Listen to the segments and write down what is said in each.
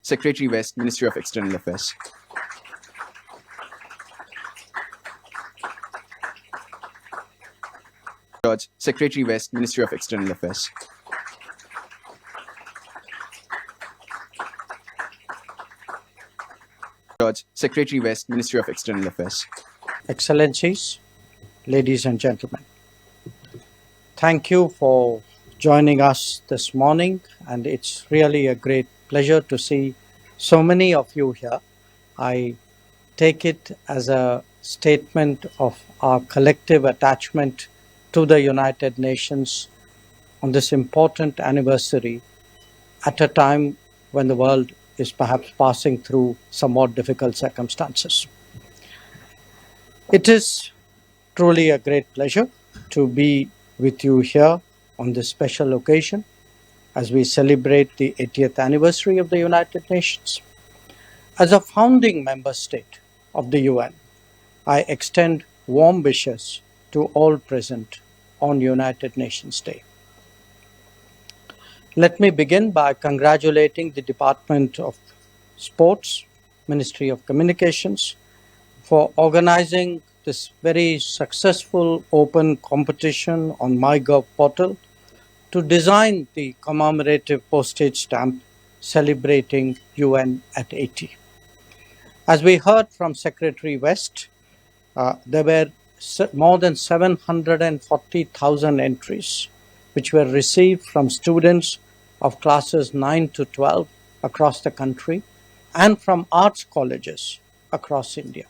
Secretary West, Ministry of External Affairs. George, Secretary West, Ministry of External Affairs. George, Secretary West, Ministry of External Affairs. Excellencies, ladies and gentlemen, thank you for joining us this morning, and it's really a great pleasure to see so many of you here. I take it as a statement of our collective attachment to the United Nations on this important anniversary at a time when the world is perhaps passing through somewhat difficult circumstances. It is truly a great pleasure to be with you here on this special occasion as we celebrate the 80th anniversary of the United Nations. As a founding member state of the UN, I extend warm wishes to all present on United Nations Day. Let me begin by congratulating the Department of Sports, Ministry of Communications, for organizing this very successful open competition on MyGov portal to design the commemorative postage stamp celebrating UN at 80. As we heard from Secretary West, there were more than 740,000 entries which were received from students of classes 9 to 12 across the country and from arts colleges across India.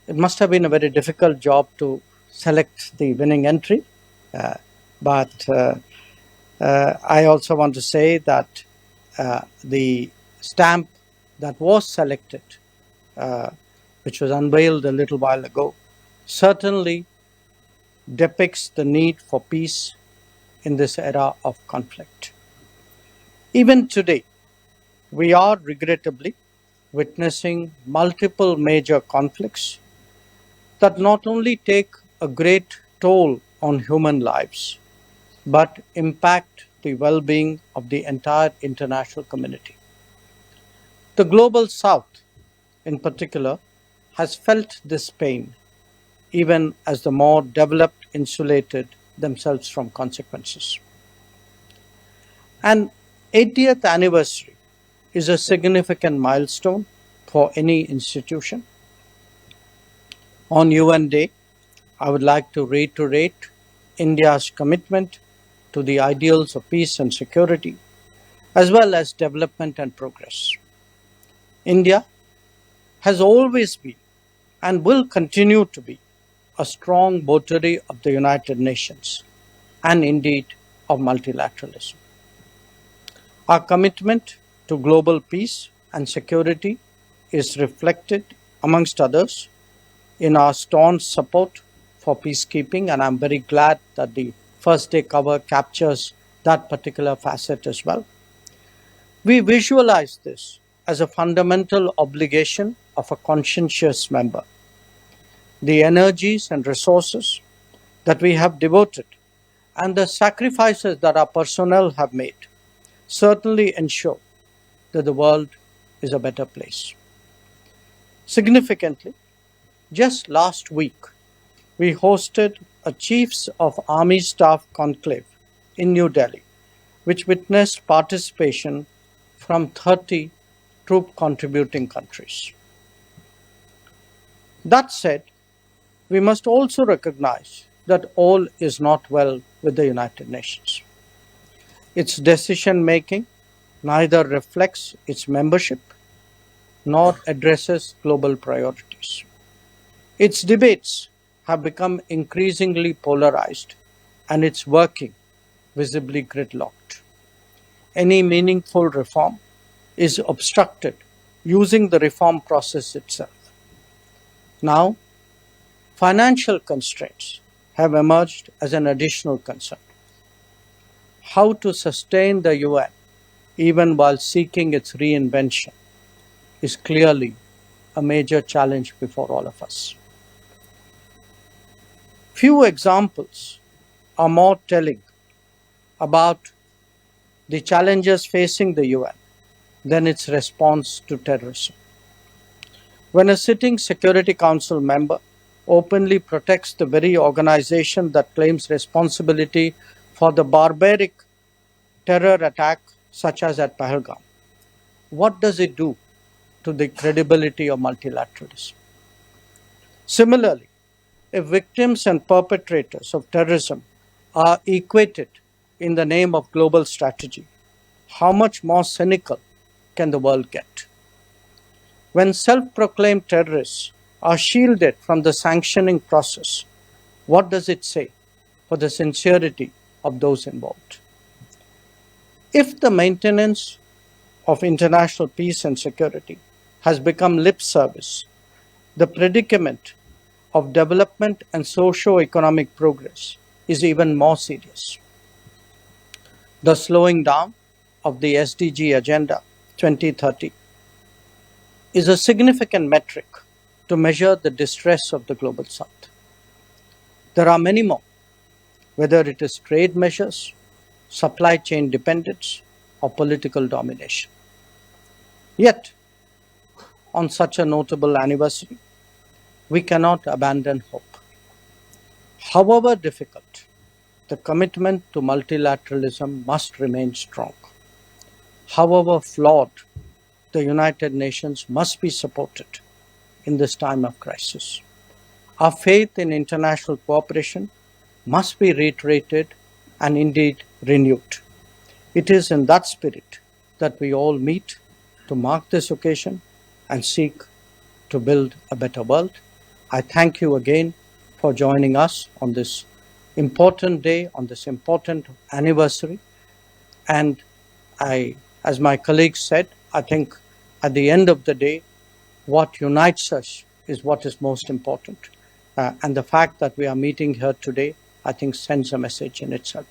It must have been a very difficult job to select the winning entry, but I also want to say that the stamp that was selected, which was unveiled a little while ago, certainly depicts the need for peace in this era of conflict. Even today, we are regrettably witnessing multiple major conflicts that not only take a great toll on human lives, but impact the well-being of the entire international community. The Global South, in particular, has felt this pain, even as the more developed insulated themselves from consequences. An 80th anniversary is a significant milestone for any institution. On UN Day, I would like to reiterate India's commitment to the ideals of peace and security, as well as development and progress. India has always been and will continue to be a strong votary of the United Nations and indeed of multilateralism. Our commitment to global peace and security is reflected, amongst others, in our staunch support for peacekeeping, and I'm very glad that the first day cover captures that particular facet as well. We visualize this as a fundamental obligation of a conscientious member. The energies and resources that we have devoted and the sacrifices that our personnel have made certainly ensure that the world is a better place. Significantly, just last week, we hosted a Chiefs of Army Staff conclave in New Delhi, which witnessed participation from 30 troop contributing countries. That said, we must also recognize that all is not well with the United Nations. Its decision-making neither reflects its membership nor addresses global priorities. Its debates have become increasingly polarized and its working visibly gridlocked. Any meaningful reform is obstructed using the reform process itself. Now, financial constraints have emerged as an additional concern. How to sustain the UN even while seeking its reinvention is clearly a major challenge before all of us. Few examples are more telling about the challenges facing the UN than its response to terrorism. When a sitting Security Council member openly protects the very organization that claims responsibility for the barbaric terror attack, such as at Pahalgam, what does it do to the credibility of multilateralism? Similarly, if victims and perpetrators of terrorism are equated in the name of global strategy, how much more cynical can the world get? When self-proclaimed terrorists are shielded from the sanctioning process, what does it say for the sincerity of those involved? If the maintenance of international peace and security has become lip service, the predicament of development and socio-economic progress is even more serious. The slowing down of the SDG Agenda 2030 is a significant metric to measure the distress of the global south. There are many more, whether it is trade measures, supply chain dependence, or political domination. Yet, on such a notable anniversary, we cannot abandon hope. However difficult, the commitment to multilateralism must remain strong. However flawed, the United Nations must be supported in this time of crisis. Our faith in international cooperation must be reiterated and indeed renewed. It is in that spirit that we all meet to mark this occasion and seek to build a better world. I thank you again for joining us on this important day, on this important anniversary. And as my colleagues said, I think at the end of the day, what unites us is what is most important. And the fact that we are meeting here today, I think, sends a message in itself.